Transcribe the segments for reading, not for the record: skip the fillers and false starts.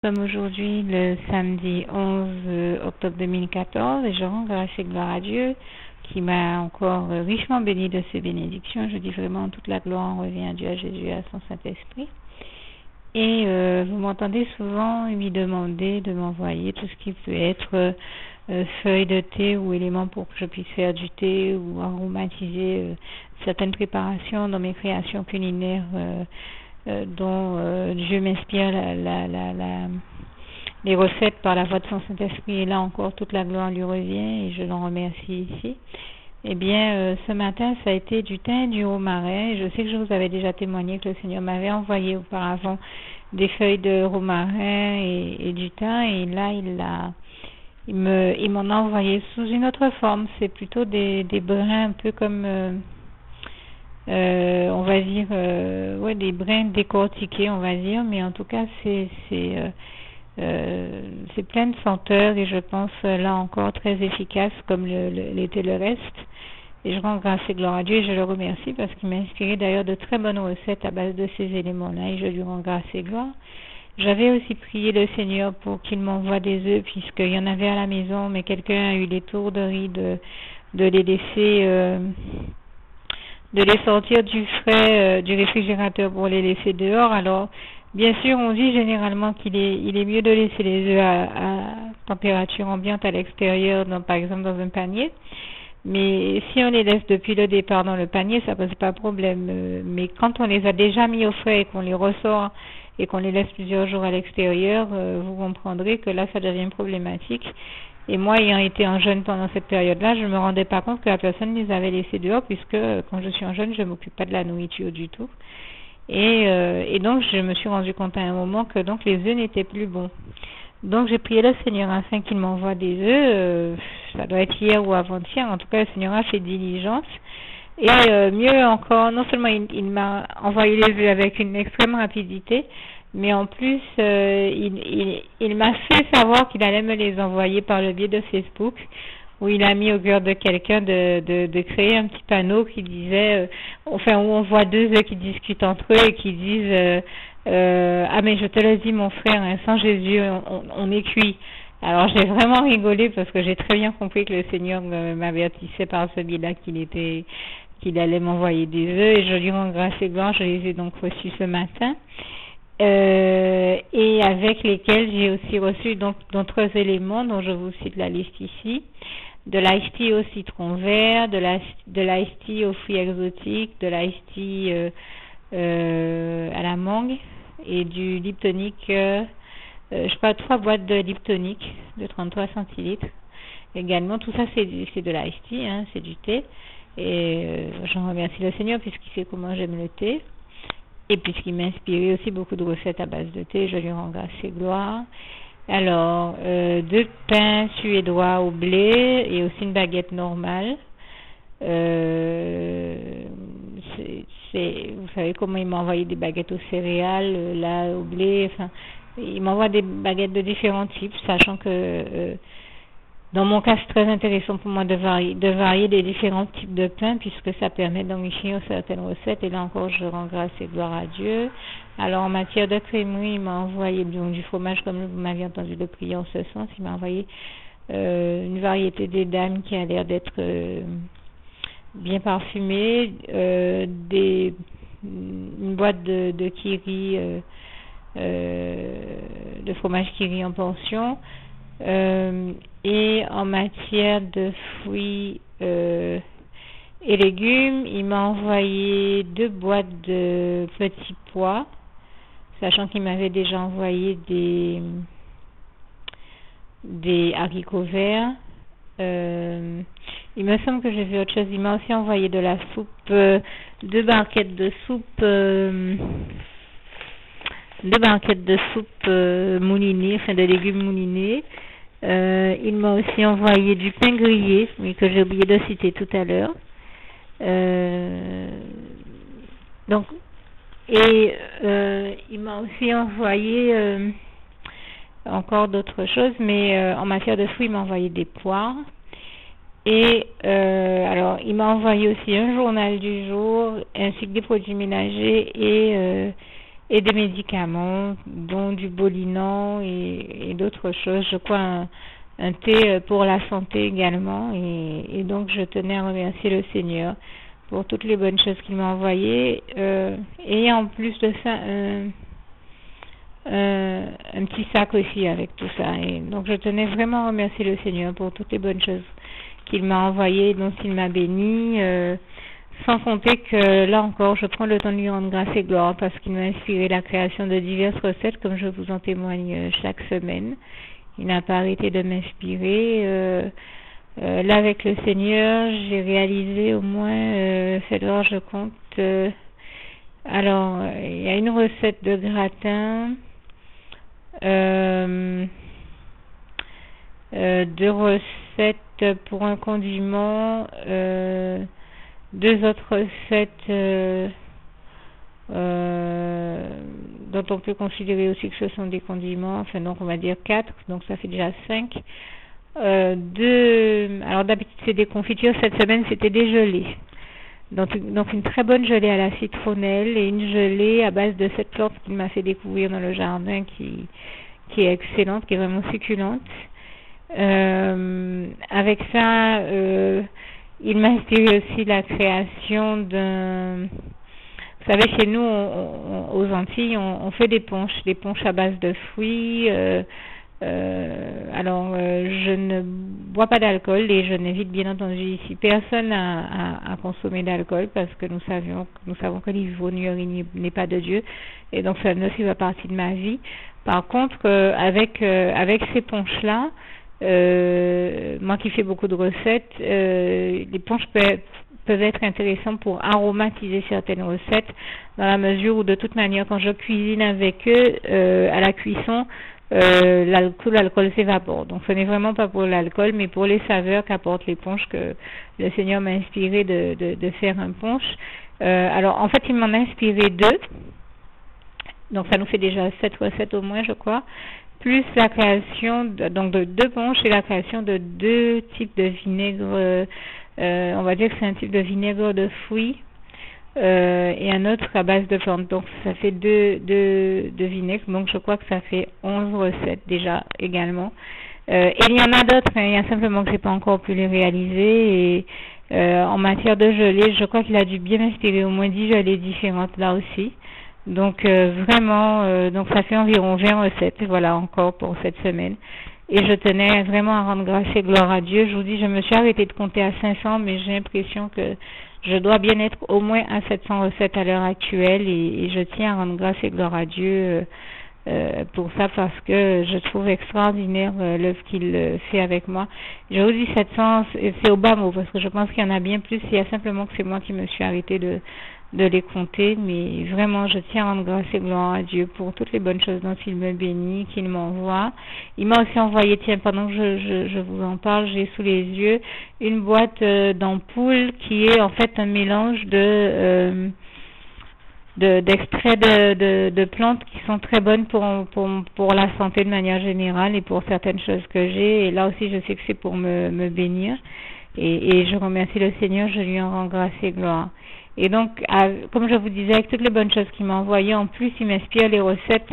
Nous sommes aujourd'hui le samedi 11 octobre 2014 et je rends grâce et gloire à Dieu qui m'a encore richement béni de ses bénédictions. Je dis vraiment toute la gloire revient à Dieu, à Jésus et à son Saint-Esprit. Et vous m'entendez souvent lui demander de m'envoyer tout ce qui peut être feuilles de thé ou éléments pour que je puisse faire du thé ou aromatiser certaines préparations dans mes créations culinaires dont Dieu m'inspire les recettes par la voix de son Saint-Esprit. Et là encore, toute la gloire lui revient et je l'en remercie ici. Eh bien, ce matin, ça a été du thym et du romarin. Je sais que je vous avais déjà témoigné que le Seigneur m'avait envoyé auparavant des feuilles de romarin et du thym. Et là, il m'en a envoyé sous une autre forme. C'est plutôt des brins un peu comme... on va dire des brins décortiqués, on va dire, mais en tout cas c'est plein de senteurs et je pense là encore très efficace comme l'était le reste. Et je rends grâce et gloire à Dieu et je le remercie parce qu'il m'a inspiré d'ailleurs de très bonnes recettes à base de ces éléments-là et je lui rends grâce et gloire. J'avais aussi prié le Seigneur pour qu'il m'envoie des œufs puisqu'il y en avait à la maison, mais quelqu'un a eu l'étourderie de les laisser de les sortir du frais du réfrigérateur pour les laisser dehors. Alors, bien sûr, on dit généralement qu'il est mieux de laisser les œufs à température ambiante à l'extérieur, par exemple dans un panier. Mais si on les laisse depuis le départ dans le panier, ça pose pas de problème. Mais quand on les a déjà mis au frais et qu'on les ressort et qu'on les laisse plusieurs jours à l'extérieur, vous comprendrez que là, ça devient problématique. Et moi, ayant été en jeûne pendant cette période-là, je ne me rendais pas compte que la personne les avait laissés dehors, puisque quand je suis en jeûne, je ne m'occupe pas de la nourriture du tout. Et donc, je me suis rendu compte à un moment que donc les œufs n'étaient plus bons. Donc, j'ai prié le Seigneur afin qu'il m'envoie des œufs. Ça doit être hier ou avant-hier. En tout cas, le Seigneur a fait diligence. Et mieux encore, non seulement il m'a envoyé les œufs avec une extrême rapidité, mais en plus, il m'a fait savoir qu'il allait me les envoyer par le biais de Facebook, où il a mis au cœur de quelqu'un de créer un petit panneau qui disait, où on voit deux œufs qui discutent entre eux et qui disent ah mais je te le dis mon frère, hein, sans Jésus on est cuit. Alors j'ai vraiment rigolé parce que j'ai très bien compris que le Seigneur m'avertissait par ce biais-là qu'il allait m'envoyer des œufs et je lui rends grâce et gloire. Je les ai donc reçus ce matin. Et avec lesquels j'ai aussi reçu donc d'autres éléments dont je vous cite la liste ici, de l'ice tea au citron vert, de l'ice tea aux fruits exotiques, de l'ice tea à la mangue et du liptonique, je crois 3 boîtes de liptonique de 33 centilitres. Également, tout ça c'est de l'ice tea, hein, c'est du thé. Et j'en remercie le Seigneur puisqu'il sait comment j'aime le thé. Et puisqu'il m'a inspiré aussi beaucoup de recettes à base de thé, je lui rends grâce et gloire. Alors, 2 pains suédois au blé et aussi une baguette normale. Vous savez comment il m'a envoyé des baguettes aux céréales, là au blé. Enfin, il m'envoie des baguettes de différents types, sachant que dans mon cas, c'est très intéressant pour moi de varier les différents types de pain puisque ça permet d'enrichir certaines recettes. Et là encore, je rends grâce et gloire à Dieu. Alors, en matière de crèmerie, il m'a envoyé donc, du fromage, comme vous m'aviez entendu le prier en ce sens. Il m'a envoyé une variété des dames qui a l'air d'être bien parfumée, une boîte de kiri, de fromage kiri en portion. Et en matière de fruits et légumes, il m'a envoyé 2 boîtes de petits pois, sachant qu'il m'avait déjà envoyé des haricots verts. Il me semble que j'ai vu autre chose. Il m'a aussi envoyé de la soupe, 2 barquettes de soupe, moulinée, enfin de légumes moulinés. Il m'a aussi envoyé du pain grillé, mais que j'ai oublié de citer tout à l'heure. Il m'a aussi envoyé encore d'autres choses, mais en matière de fruits, il m'a envoyé des poires. Et alors, il m'a envoyé aussi un journal du jour, ainsi que des produits ménagers et des médicaments, dont du Bolinan et d'autres choses. Je crois un thé pour la santé également. Et donc, je tenais à remercier le Seigneur pour toutes les bonnes choses qu'il m'a envoyées. Et en plus de ça, un petit sac aussi avec tout ça. Et donc, je tenais vraiment à remercier le Seigneur pour toutes les bonnes choses qu'il m'a envoyées, dont il m'a béni. Sans compter que là encore, je prends le temps de lui rendre grâce et gloire parce qu'il m'a inspiré la création de diverses recettes, comme je vous en témoigne chaque semaine. Il n'a pas arrêté de m'inspirer. Là, avec le Seigneur, j'ai réalisé au moins, cette heure, je compte. Alors, il y a une recette de gratin, deux recettes pour un condiment, deux autres recettes dont on peut considérer aussi que ce sont des condiments, enfin donc on va dire 4, donc ça fait déjà 5. Alors d'habitude c'est des confitures, cette semaine c'était des gelées. Donc une très bonne gelée à la citronnelle et une gelée à base de cette plante qu'il m'a fait découvrir dans le jardin qui est excellente, qui est vraiment succulente. Avec ça, il m'a inspiré aussi la création d'un... Vous savez, chez nous, aux Antilles, on fait des punchs à base de fruits. Alors, je ne bois pas d'alcool et je n'invite bien entendu ici personne à consommer d'alcool parce que nous savons que l'ivognerie n'est pas de Dieu et donc ça ne fait pas partie de ma vie. Par contre, avec ces punchs-là, moi qui fais beaucoup de recettes, les punchs peuvent être intéressants pour aromatiser certaines recettes dans la mesure où de toute manière quand je cuisine avec eux à la cuisson l'alcool s'évapore, donc ce n'est vraiment pas pour l'alcool mais pour les saveurs qu'apportent les punchs que le Seigneur m'a inspiré de faire un punch. Alors en fait il m'en a inspiré 2, donc ça nous fait déjà 7 recettes au moins je crois, plus la création de 2 punchs et la création de 2 types de vinaigre. On va dire que c'est un type de vinaigre de fruits et un autre à base de plantes. Donc ça fait 2 vinaigres. Donc je crois que ça fait 11 recettes déjà également. Et il y en a d'autres. Il y a simplement que j'ai pas encore pu les réaliser. Et en matière de gelée, je crois qu'il a dû bien m'inspirer au moins 10 gelées différentes là aussi. Donc vraiment, donc ça fait environ 20 recettes. Voilà encore pour cette semaine. Et je tenais vraiment à rendre grâce et gloire à Dieu. Je vous dis, je me suis arrêtée de compter à 500, mais j'ai l'impression que je dois bien être au moins à 700 recettes à l'heure actuelle. Et je tiens à rendre grâce et gloire à Dieu pour ça parce que je trouve extraordinaire l'œuvre qu'il fait avec moi. Je vous dis 700, c'est au bas mot parce que je pense qu'il y en a bien plus. Il y a simplement que c'est moi qui me suis arrêtée de les compter, mais vraiment je tiens à rendre grâce et gloire à Dieu pour toutes les bonnes choses dont il me bénit, qu'il m'envoie. Il m'a aussi envoyé, tiens, pendant que je vous en parle, j'ai sous les yeux une boîte d'ampoules qui est en fait un mélange d'extraits de plantes qui sont très bonnes pour la santé de manière générale et pour certaines choses que j'ai. Et là aussi je sais que c'est pour me bénir et je remercie le Seigneur, je lui en rends grâce et gloire. Et donc, comme je vous disais, avec toutes les bonnes choses qu'il m'a envoyées, en plus, il m'inspire les recettes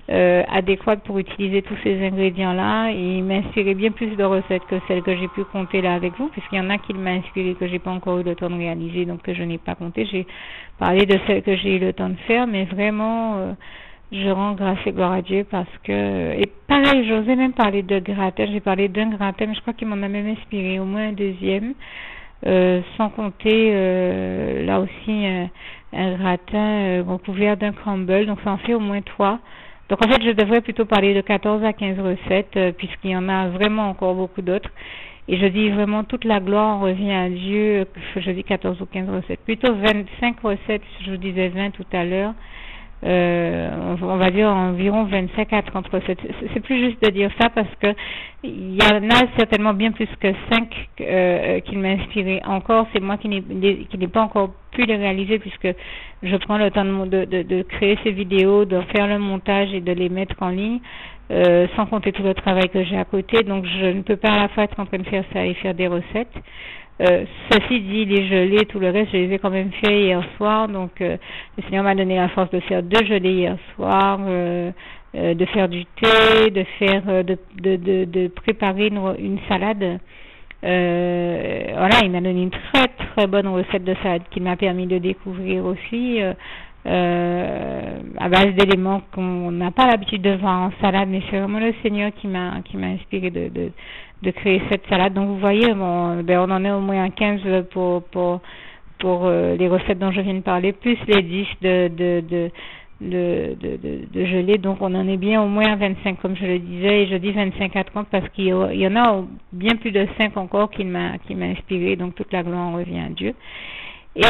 adéquates pour utiliser tous ces ingrédients-là. Et il m'a inspiré bien plus de recettes que celles que j'ai pu compter là avec vous, puisqu'il y en a qu'il m'a inspiré que j'ai pas encore eu le temps de réaliser, donc que je n'ai pas compté. J'ai parlé de celles que j'ai eu le temps de faire, mais vraiment, je rends grâce et gloire à Dieu parce que... Et pareil, j'osais même parler de gratin. J'ai parlé d'un gratin, mais je crois qu'il m'en a même inspiré au moins un deuxième. Sans compter là aussi un gratin recouvert d'un crumble, donc ça en fait au moins 3. Donc en fait je devrais plutôt parler de 14 à 15 recettes puisqu'il y en a vraiment encore beaucoup d'autres. Et je dis vraiment toute la gloire revient à Dieu, je dis 14 ou 15 recettes, plutôt 25 recettes, je vous disais 20 tout à l'heure. On va dire environ 25 à 30 recettes. C'est plus juste de dire ça parce que il y en a certainement bien plus que 5 qui m'a inspiré encore. C'est moi qui n'ai pas encore pu les réaliser puisque je prends le temps de créer ces vidéos, de faire le montage et de les mettre en ligne, sans compter tout le travail que j'ai à côté. Donc je ne peux pas à la fois être en train de faire ça et faire des recettes. Ceci dit, les gelées, tout le reste, je les ai quand même fait hier soir. Donc, le Seigneur m'a donné la force de faire 2 gelées hier soir, de faire du thé, de faire, de préparer une salade. Voilà, il m'a donné une très très bonne recette de salade qui m'a permis de découvrir aussi. À base d'éléments qu'on n'a pas l'habitude de voir en salade, mais c'est vraiment le Seigneur qui m'a inspiré de créer cette salade. Donc vous voyez, bon, ben on en est au moins 15 pour les recettes dont je viens de parler, plus les 10 de gelée. Donc on en est bien au moins à 25 comme je le disais, et je dis 25 à 30 parce qu'il y en a bien plus de 5 encore qui m'a inspiré. Donc toute la gloire revient à Dieu. Et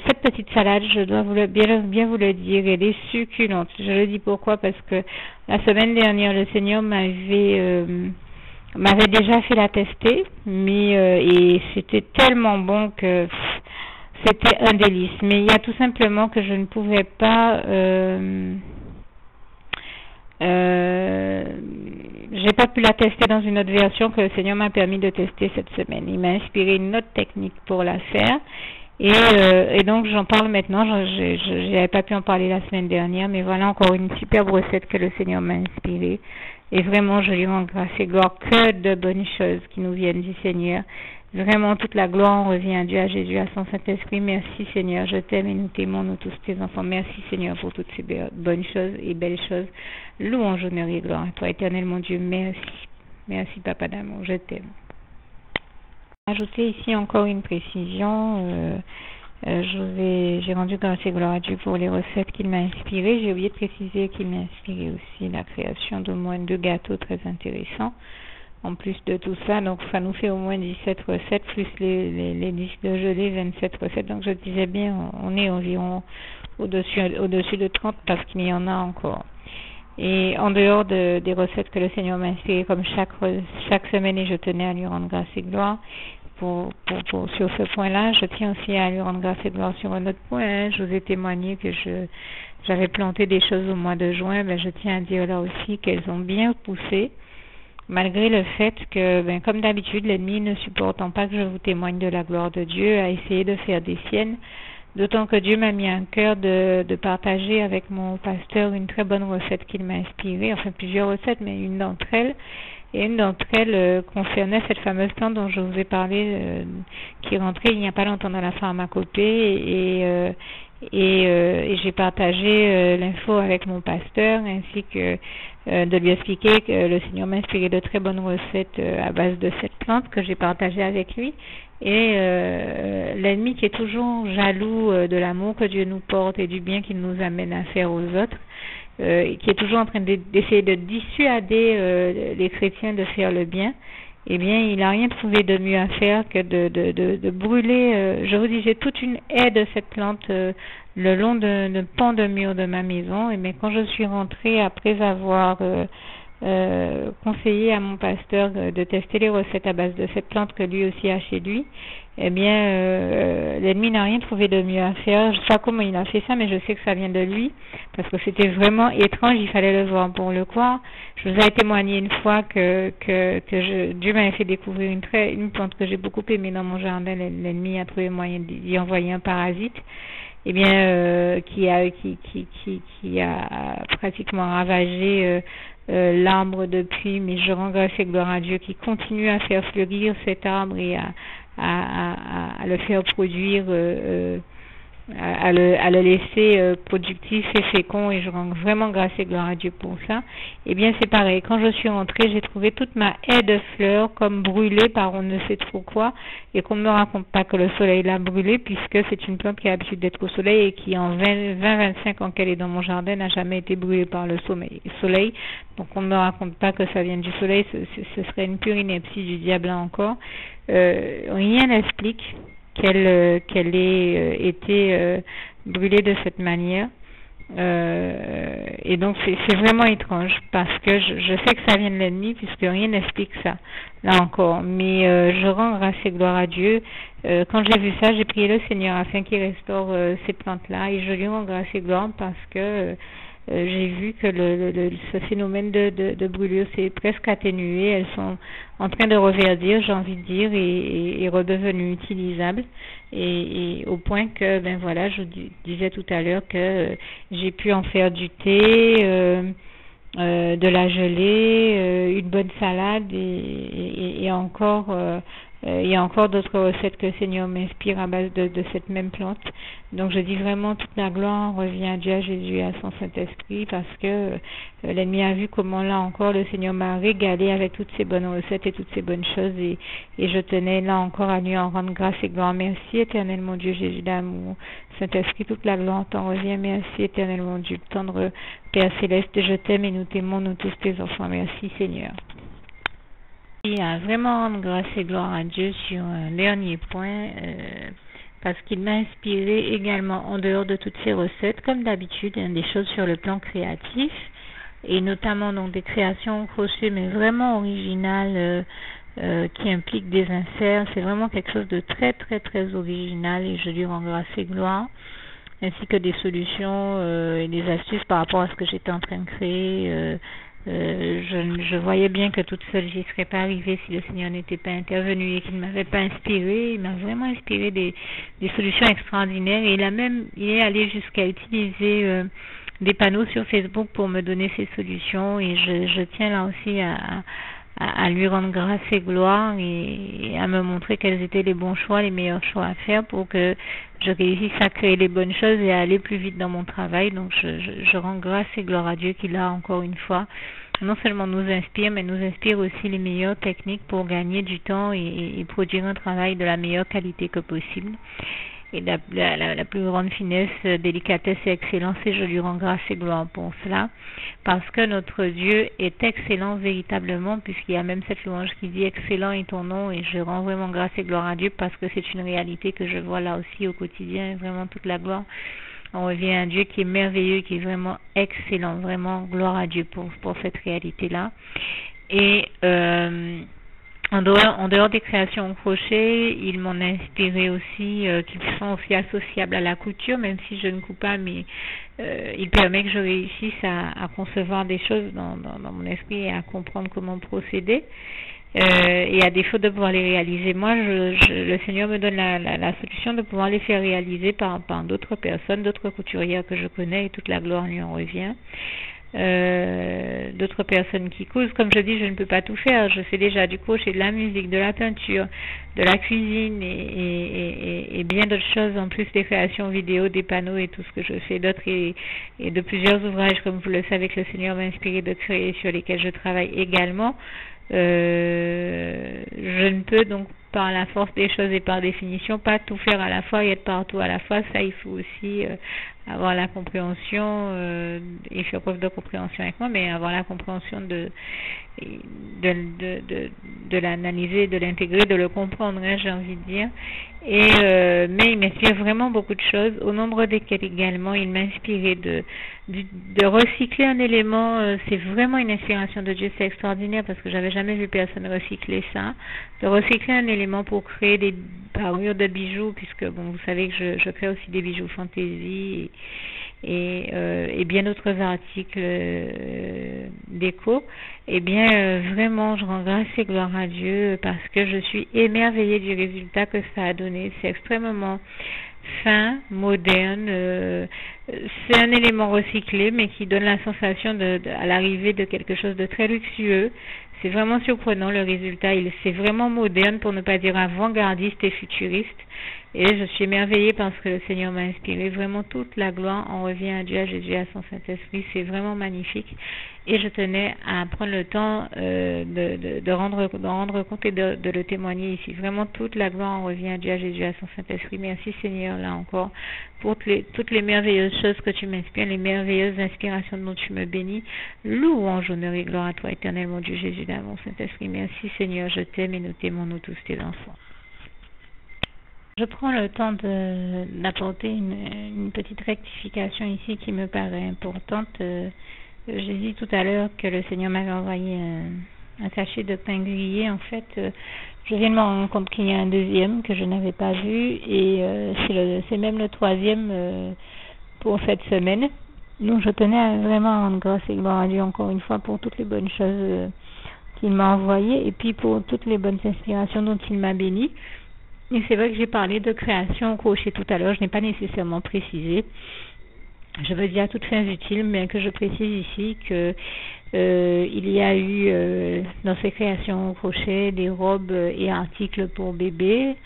cette petite salade, je dois bien vous le dire, elle est succulente. Je le dis pourquoi, parce que la semaine dernière, le Seigneur m'avait déjà fait la tester, mais et c'était tellement bon que c'était un délice. Mais il y a tout simplement que je ne pouvais pas... j'ai pas pu la tester dans une autre version que le Seigneur m'a permis de tester cette semaine. Il m'a inspiré une autre technique pour la faire. Et donc j'en parle maintenant. Je n'avais pas pu en parler la semaine dernière, mais voilà encore une superbe recette que le Seigneur m'a inspirée. Et vraiment, je lui rends grâce et gloire, que de bonnes choses qui nous viennent du Seigneur. Vraiment, toute la gloire revient à Dieu, à Jésus, à son Saint-Esprit. Merci Seigneur, je t'aime et nous t'aimons, nous tous tes enfants. Merci Seigneur pour toutes ces bonnes choses et belles choses. Louange, honneur et gloire à toi, éternel mon Dieu. Merci. Merci Papa d'amour, je t'aime. Ajouter ici encore une précision. J'ai rendu grâce et gloire à Dieu pour les recettes qu'il m'a inspirées. J'ai oublié de préciser qu'il m'a inspiré aussi la création d'au moins 2 gâteaux très intéressants. En plus de tout ça, donc ça nous fait au moins 17 recettes, plus les 10 de gelée, 27 recettes. Donc je disais bien, on est environ au-dessus de 30 parce qu'il y en a encore. Et en dehors des recettes que le Seigneur m'a inspirées comme chaque semaine, et je tenais à lui rendre grâce et gloire sur ce point-là, je tiens aussi à lui rendre grâce et gloire sur un autre point. Je vous ai témoigné que j'avais planté des choses au mois de juin. Je tiens à dire là aussi qu'elles ont bien poussé, malgré le fait que, comme d'habitude, l'ennemi, ne supportant pas que je vous témoigne de la gloire de Dieu, a essayé de faire des siennes. D'autant que Dieu m'a mis à cœur de partager avec mon pasteur une très bonne recette qu'il m'a inspirée, enfin plusieurs recettes, mais une d'entre elles. Et une d'entre elles concernait cette fameuse plante dont je vous ai parlé, qui est rentrée il n'y a pas longtemps dans la pharmacopée, et j'ai partagé l'info avec mon pasteur, ainsi que de lui expliquer que le Seigneur m'a inspiré de très bonnes recettes à base de cette plante que j'ai partagée avec lui. Et l'ennemi qui est toujours jaloux de l'amour que Dieu nous porte et du bien qu'il nous amène à faire aux autres, qui est toujours en train d'essayer de dissuader les chrétiens de faire le bien, eh bien, il n'a rien trouvé de mieux à faire que de brûler. Je vous dis, j'ai toute une haie de cette plante le long d'un pan de mur de ma maison. Et bien, quand je suis rentrée, après avoir conseillé à mon pasteur de tester les recettes à base de cette plante que lui aussi a chez lui, eh bien, l'ennemi n'a rien trouvé de mieux à faire. Je ne sais pas comment il a fait ça, mais je sais que ça vient de lui, parce que c'était vraiment étrange, il fallait le voir pour le croire. Je vous ai témoigné une fois que Dieu m'avait fait découvrir une plante que j'ai beaucoup aimée dans mon jardin. L'ennemi a trouvé moyen d'y envoyer un parasite, eh bien, qui a pratiquement ravagé l'arbre depuis, mais je rends grâce et gloire à Dieu qui continue à faire fleurir cet arbre et à le faire produire, à le laisser productif et fécond, et je rends vraiment grâce et gloire à Dieu pour ça. Eh bien, c'est pareil, quand je suis rentrée, j'ai trouvé toute ma haie de fleurs comme brûlée par on ne sait trop quoi, et qu'on ne me raconte pas que le soleil l'a brûlée, puisque c'est une plante qui a l'habitude d'être au soleil et qui en 20-25 ans qu'elle est dans mon jardin n'a jamais été brûlée par le soleil. Donc on ne me raconte pas que ça vient du soleil, ce serait une pure ineptie du diable là encore. Rien n'explique qu'elle ait été brûlée de cette manière. Et donc c'est vraiment étrange, parce que je sais que ça vient de l'ennemi, puisque rien n'explique ça, là encore. Mais je rends grâce et gloire à Dieu. Quand j'ai vu ça, j'ai prié le Seigneur afin qu'il restaure ces plantes-là, et je lui rends grâce et gloire parce que j'ai vu que ce phénomène de brûlure s'est presque atténué. Elles sont en train de reverdir, j'ai envie de dire, et redevenues utilisables. Et au point que, ben voilà, je disais tout à l'heure que j'ai pu en faire du thé, de la gelée, une bonne salade et encore il y a encore d'autres recettes que le Seigneur m'inspire à base de cette même plante. Donc je dis vraiment toute la gloire revient à Dieu, à Jésus et à son Saint-Esprit parce que l'ennemi a vu comment là encore le Seigneur m'a régalé avec toutes ces bonnes recettes et toutes ces bonnes choses et je tenais là encore à lui en rendre grâce et gloire. Merci éternel mon Dieu Jésus d'amour. Saint-Esprit, toute la gloire t'en revient. Merci éternel mon Dieu, tendre Père Céleste, je t'aime et nous t'aimons, nous tous tes enfants. Merci Seigneur. Et à vraiment rendre grâce et gloire à Dieu sur un dernier point, parce qu'il m'a inspiré également en dehors de toutes ces recettes, comme d'habitude, des choses sur le plan créatif, et notamment donc des créations crochet, mais vraiment originales, qui impliquent des inserts. C'est vraiment quelque chose de très très très original et je lui rends grâce et gloire, ainsi que des solutions et des astuces par rapport à ce que j'étais en train de créer. Je voyais bien que toute seule j'y serais pas arrivée si le Seigneur n'était pas intervenu et qu'il ne m'avait pas inspiré. Il m'a vraiment inspiré des solutions extraordinaires et il est allé jusqu'à utiliser des panneaux sur Facebook pour me donner ces solutions et je tiens là aussi à lui rendre grâce et gloire et à me montrer quels étaient les bons choix, les meilleurs choix à faire pour que je réussisse à créer les bonnes choses et à aller plus vite dans mon travail. Donc je rends grâce et gloire à Dieu qui là encore une fois non seulement nous inspire mais nous inspire aussi les meilleures techniques pour gagner du temps et produire un travail de la meilleure qualité que possible. Et la plus grande finesse, délicatesse et excellence, et je lui rends grâce et gloire pour cela, parce que notre Dieu est excellent véritablement, puisqu'il y a même cette louange qui dit excellent est ton nom, et je rends vraiment grâce et gloire à Dieu parce que c'est une réalité que je vois là aussi au quotidien, et vraiment toute la gloire. On revient à un Dieu qui est merveilleux, qui est vraiment excellent, vraiment gloire à Dieu pour cette réalité-là. Et en dehors des créations au crochet, ils m'ont inspiré aussi qu'ils sont aussi associables à la couture, même si je ne coupe pas, mais il permet que je réussisse à concevoir des choses dans mon esprit et à comprendre comment procéder. Et à défaut de pouvoir les réaliser, moi, le Seigneur me donne la solution de pouvoir les faire réaliser par d'autres personnes, d'autres couturières que je connais, et toute la gloire lui en revient. D'autres personnes qui cousent. Comme je dis, je ne peux pas tout faire. Je fais déjà du crochet, de la musique, de la peinture, de la cuisine et bien d'autres choses, en plus des créations vidéo, des panneaux et tout ce que je fais d'autres et de plusieurs ouvrages, comme vous le savez, que le Seigneur m'a inspiré de créer, sur lesquels je travaille également. Je ne peux donc, par la force des choses et par définition, pas tout faire à la fois et être partout à la fois. Ça, il faut aussi avoir la compréhension et faire preuve de compréhension avec moi, mais avoir la compréhension de l'analyser, de l'intégrer, de le comprendre, hein, j'ai envie de dire. Mais il m'inspire vraiment beaucoup de choses, au nombre desquelles également il m'a inspiré de recycler un élément. C'est vraiment une inspiration de Dieu, c'est extraordinaire parce que j'avais jamais vu personne recycler ça, de recycler un élément pour créer des parures de bijoux, puisque bon, vous savez que je crée aussi des bijoux fantaisie et bien d'autres articles déco. Et bien vraiment je rends grâce et gloire à Dieu parce que je suis émerveillée du résultat que ça a donné. C'est extrêmement fin, moderne, c'est un élément recyclé mais qui donne la sensation à l'arrivée de quelque chose de très luxueux. C'est vraiment surprenant le résultat, c'est vraiment moderne pour ne pas dire avant-gardiste et futuriste. Et je suis émerveillée parce que le Seigneur m'a inspiré. Vraiment toute la gloire en revient à Dieu, à Jésus, à son Saint-Esprit. C'est vraiment magnifique. Et je tenais à prendre le temps de rendre compte et de le témoigner ici. Vraiment toute la gloire en revient à Dieu, à Jésus, à son Saint-Esprit. Merci Seigneur, là encore, pour toutes les merveilleuses choses que tu m'inspires, les merveilleuses inspirations dont tu me bénis. Louange, honneur et gloire à toi, éternel mon Dieu, Jésus, mon Saint-Esprit. Merci Seigneur, je t'aime et nous t'aimons, nous tous tes enfants. Je prends le temps d'apporter une petite rectification ici qui me paraît importante. J'ai dit tout à l'heure que le Seigneur m'avait envoyé un sachet de pain grillé. En fait, je viens de me rendre compte qu'il y a un deuxième que je n'avais pas vu et c'est même le troisième pour cette semaine. Donc je tenais à vraiment rendre grâce et gloire à Dieu encore une fois pour toutes les bonnes choses qu'il m'a envoyées et puis pour toutes les bonnes inspirations dont il m'a béni. Et c'est vrai que j'ai parlé de création au crochet tout à l'heure, je n'ai pas nécessairement précisé. Je veux dire à toutes fins utiles, mais que je précise ici que il y a eu dans ces créations au crochet des robes et articles pour bébés,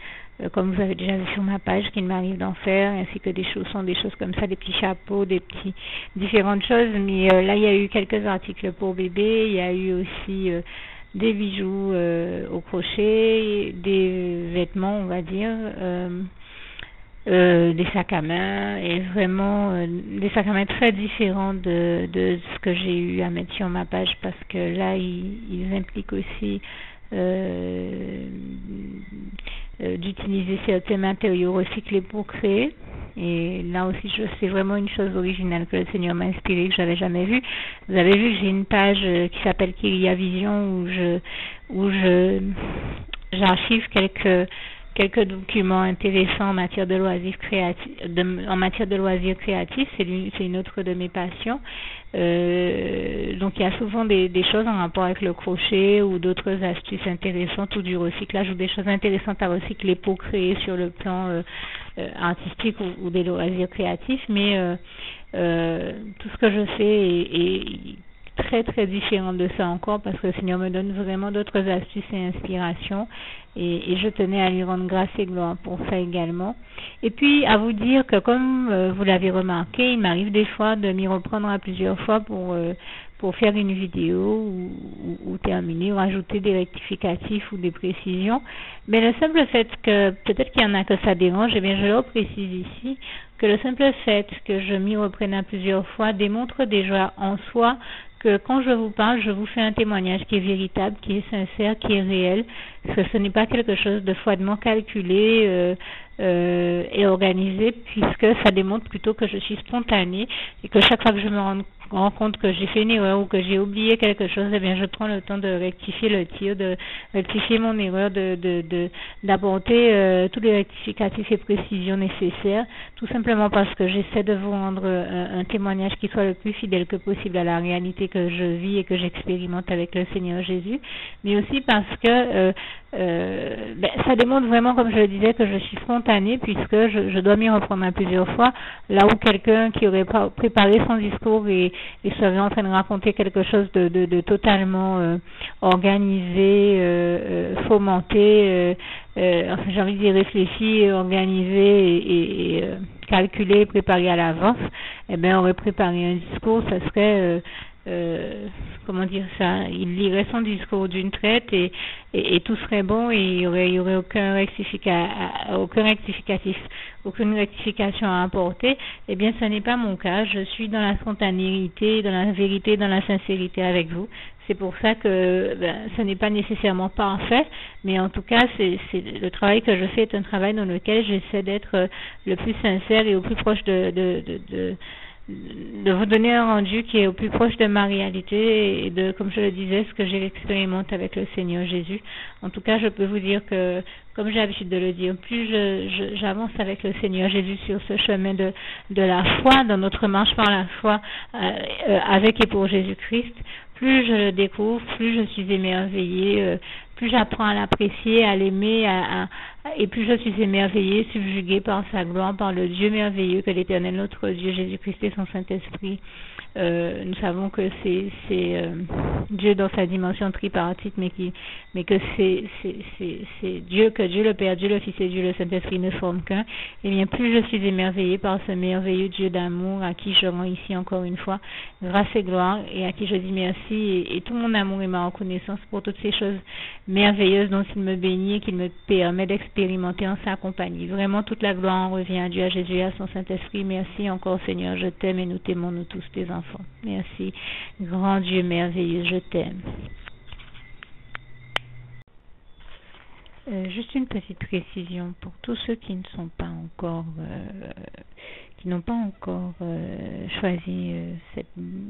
comme vous avez déjà vu sur ma page, qu'il m'arrive d'en faire, ainsi que des chaussons, des choses comme ça, des petits chapeaux, des petits différentes choses. Mais là, il y a eu quelques articles pour bébés, il y a eu aussi des bijoux au crochet, des vêtements, on va dire. Des sacs à main et vraiment des sacs à main très différents de ce que j'ai eu à mettre sur ma page parce que là ils impliquent aussi d'utiliser certains matériaux recyclés pour créer et là aussi c'est vraiment une chose originale que le Seigneur m'a inspiré que j'avais jamais vu. Vous avez vu que j'ai une page qui s'appelle Kyria Vision où j'archive quelques documents intéressants en matière de loisirs créatifs. C'est une autre de mes passions. Donc il y a souvent des choses en rapport avec le crochet ou d'autres astuces intéressantes ou du recyclage ou des choses intéressantes à recycler pour créer sur le plan artistique ou des loisirs créatifs. Mais tout ce que je fais est très très différent de ça encore parce que le Seigneur me donne vraiment d'autres astuces et inspirations et je tenais à lui rendre grâce et gloire pour ça également. Et puis à vous dire que comme vous l'avez remarqué, il m'arrive des fois de m'y reprendre à plusieurs fois pour faire une vidéo ou terminer ou ajouter des rectificatifs ou des précisions. Mais le simple fait que, peut-être qu'il y en a que ça dérange, eh bien je le précise ici, que le simple fait que je m'y reprenne à plusieurs fois démontre déjà en soi que quand je vous parle, je vous fais un témoignage qui est véritable, qui est sincère, qui est réel, que ce n'est pas quelque chose de froidement calculé et organisé, puisque ça démontre plutôt que je suis spontanée et que chaque fois que je me rends compte que j'ai fait une erreur ou que j'ai oublié quelque chose, eh bien je prends le temps de rectifier le tir, de rectifier mon erreur, d'apporter tous les rectificatifs et précisions nécessaires, tout simplement parce que j'essaie de vous rendre un témoignage qui soit le plus fidèle que possible à la réalité que je vis et que j'expérimente avec le Seigneur Jésus, mais aussi parce que ça démontre vraiment, comme je le disais, que je suis spontanée puisque je dois m'y reprendre à plusieurs fois, là où quelqu'un qui aurait préparé son discours et serait en train de raconter quelque chose de totalement organisé, fomenté, enfin, j'ai envie de dire réfléchi, organisé et calculé, préparé à l'avance, eh bien, aurait préparé un discours, ça serait comment dire ça, il lirait son discours d'une traite et tout serait bon et il y aurait aucun rectificatif, aucune rectification à apporter. Eh bien, ce n'est pas mon cas. Je suis dans la spontanéité, dans la vérité, dans la sincérité avec vous. C'est pour ça que ce n'est pas nécessairement parfait, mais en tout cas, c'est le travail que je fais est un travail dans lequel j'essaie d'être le plus sincère et au plus proche de vous donner un rendu qui est au plus proche de ma réalité et de, comme je le disais, ce que j'ai expérimenté avec le Seigneur Jésus. En tout cas, je peux vous dire que, comme j'ai l'habitude de le dire, plus j'avance avec le Seigneur Jésus sur ce chemin de la foi, dans notre marche par la foi avec et pour Jésus-Christ, plus je le découvre, plus je suis émerveillée, plus j'apprends à l'apprécier, à l'aimer, et plus je suis émerveillée, subjuguée par sa gloire, par le Dieu merveilleux que l'Éternel, notre Dieu, Jésus-Christ et son Saint-Esprit. Nous savons que c'est Dieu dans sa dimension tripartite, mais que c'est Dieu, que Dieu le Père, Dieu le Fils et Dieu le Saint-Esprit ne forment qu'un. Et bien plus je suis émerveillée par ce merveilleux Dieu d'amour à qui je rends ici encore une fois grâce et gloire et à qui je dis merci et tout mon amour et ma reconnaissance pour toutes ces choses merveilleuses dont il me bénit et qu'il me permet d'expérimenter en sa compagnie. Vraiment toute la gloire en revient à Dieu, à Jésus et à son Saint-Esprit. Merci encore Seigneur, je t'aime et nous t'aimons nous tous tes enfants. Merci, grand Dieu merveilleux, je t'aime. Juste une petite précision pour tous ceux qui ne sont pas encore, qui n'ont pas encore choisi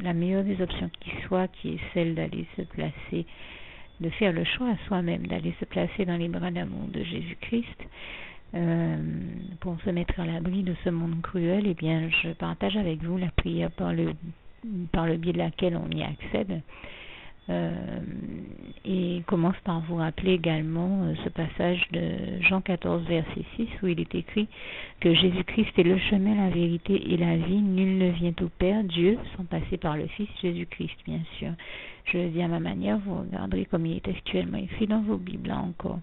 la meilleure des options qui soit, qui est celle d'aller se placer, de faire le choix à soi-même, d'aller se placer dans les bras d'amour de Jésus-Christ. pour se mettre à l'abri de ce monde cruel, eh bien, je partage avec vous la prière par le biais de laquelle on y accède. Et commence par vous rappeler également ce passage de Jean 14, verset 6, où il est écrit que Jésus-Christ est le chemin, la vérité et la vie. Nul ne vient au Père, Dieu, sans passer par le Fils Jésus-Christ, bien sûr. Je le dis à ma manière, vous regarderez comme il est actuellement écrit dans vos Bibles là encore.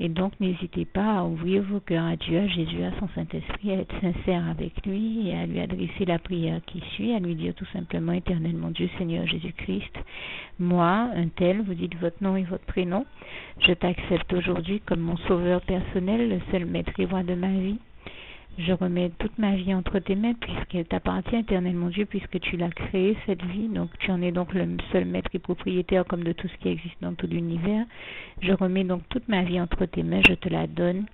Et donc, n'hésitez pas à ouvrir vos cœurs à Dieu, à Jésus, à son Saint-Esprit, à être sincère avec lui et à lui adresser la prière qui suit, à lui dire tout simplement, Éternel mon Dieu, Seigneur Jésus-Christ, moi, un tel, vous dites votre nom et votre prénom, je t'accepte aujourd'hui comme mon sauveur personnel, le seul maître et roi de ma vie. Je remets toute ma vie entre tes mains puisqu'elle t'appartient, Éternel mon Dieu, puisque tu l'as créée, cette vie. Donc tu en es donc le seul maître et propriétaire comme de tout ce qui existe dans tout l'univers. Je remets donc toute ma vie entre tes mains, je te la donne.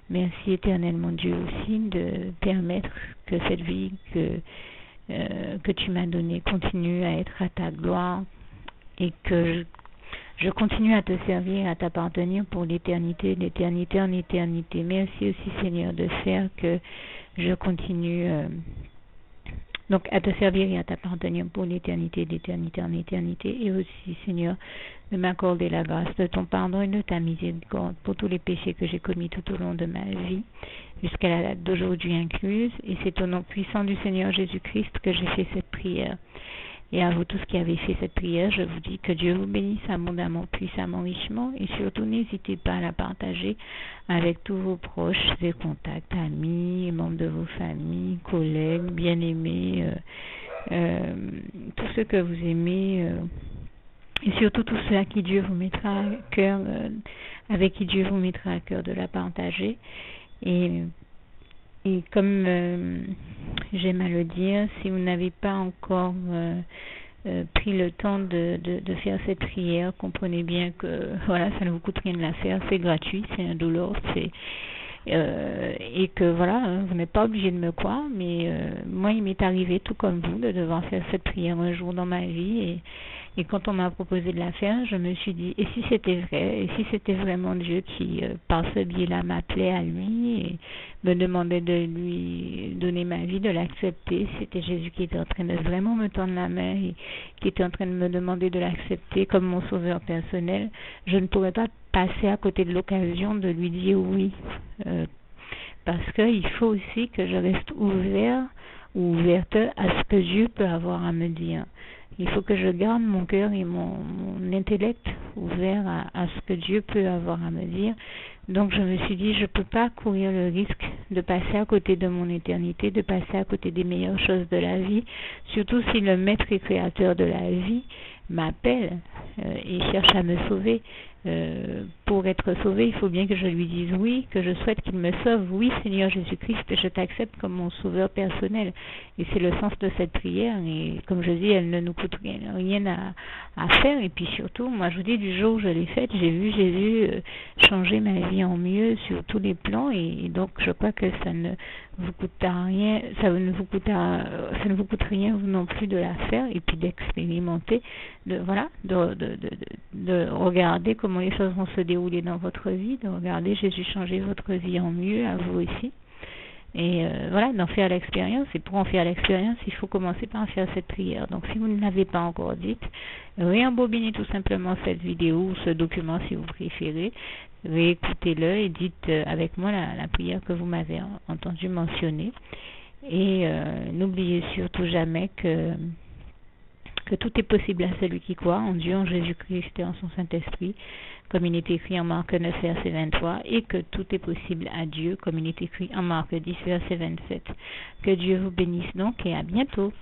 Merci, Éternel mon Dieu, aussi de permettre que cette vie que tu m'as donnée continue à être à ta gloire et que je continue à te servir, à t'appartenir pour l'éternité, d'éternité en éternité. Merci aussi, Seigneur, de faire que je continue donc à te servir et à t'appartenir pour l'éternité, d'éternité en éternité. Et aussi, Seigneur, de m'accorder la grâce de ton pardon et de ta miséricorde pour tous les péchés que j'ai commis tout au long de ma vie, jusqu'à la date d'aujourd'hui incluse. Et c'est au nom puissant du Seigneur Jésus-Christ que j'ai fait cette prière. Et à vous tous qui avez fait cette prière, je vous dis que Dieu vous bénisse abondamment, puissamment, richement, et surtout n'hésitez pas à la partager avec tous vos proches et contacts, amis, membres de vos familles, collègues, bien-aimés, tous ceux que vous aimez, et surtout tous ceux à qui Dieu vous mettra à cœur, avec qui Dieu vous mettra à cœur de la partager. Et comme j'aime à le dire, si vous n'avez pas encore pris le temps de faire cette prière, comprenez bien que voilà, ça ne vous coûte rien de la faire, c'est gratuit, c'est indolore, et que voilà, vous n'êtes pas obligé de me croire, mais moi il m'est arrivé tout comme vous de devoir faire cette prière un jour dans ma vie, et quand on m'a proposé de la faire, je me suis dit, et si c'était vrai, et si c'était vraiment Dieu qui, par ce biais-là, m'appelait à lui et me demandait de lui donner ma vie, de l'accepter, c'était Jésus qui était en train de vraiment me tendre la main et qui était en train de me demander de l'accepter comme mon sauveur personnel, je ne pourrais pas passer à côté de l'occasion de lui dire oui, parce qu'il faut aussi que je reste ouvert ou ouverte à ce que Dieu peut avoir à me dire. Il faut que je garde mon cœur et mon intellect ouverts à ce que Dieu peut avoir à me dire. Donc je me suis dit, je ne peux pas courir le risque de passer à côté de mon éternité, de passer à côté des meilleures choses de la vie, surtout si le maître et créateur de la vie m'appelle et cherche à me sauver. Pour être sauvé, il faut bien que je lui dise oui, que je souhaite qu'il me sauve. Oui, Seigneur Jésus-Christ, je t'accepte comme mon sauveur personnel. Et c'est le sens de cette prière. Et comme je dis, elle ne nous coûte rien à faire. Et puis surtout, moi je vous dis, du jour où je l'ai faite, j'ai vu Jésus changer ma vie en mieux sur tous les plans. Et donc je crois que ça ne vous coûtera rien, ça ne vous coûte rien vous non plus de la faire et puis d'expérimenter, de regarder comment les choses vont se dérouler dans votre vie, de regarder Jésus changer votre vie en mieux, à vous aussi. Et voilà, d'en faire l'expérience. Et pour en faire l'expérience, il faut commencer par faire cette prière. Donc si vous ne l'avez pas encore dite, réembobinez tout simplement cette vidéo ou ce document si vous préférez, réécoutez-le et dites avec moi la prière que vous m'avez entendu mentionner. Et n'oubliez surtout jamais que tout est possible à celui qui croit en Dieu, en Jésus-Christ et en son Saint-Esprit, comme il est écrit en Marc 9, verset 23, et que tout est possible à Dieu, comme il est écrit en Marc 10, verset 27. Que Dieu vous bénisse donc et à bientôt.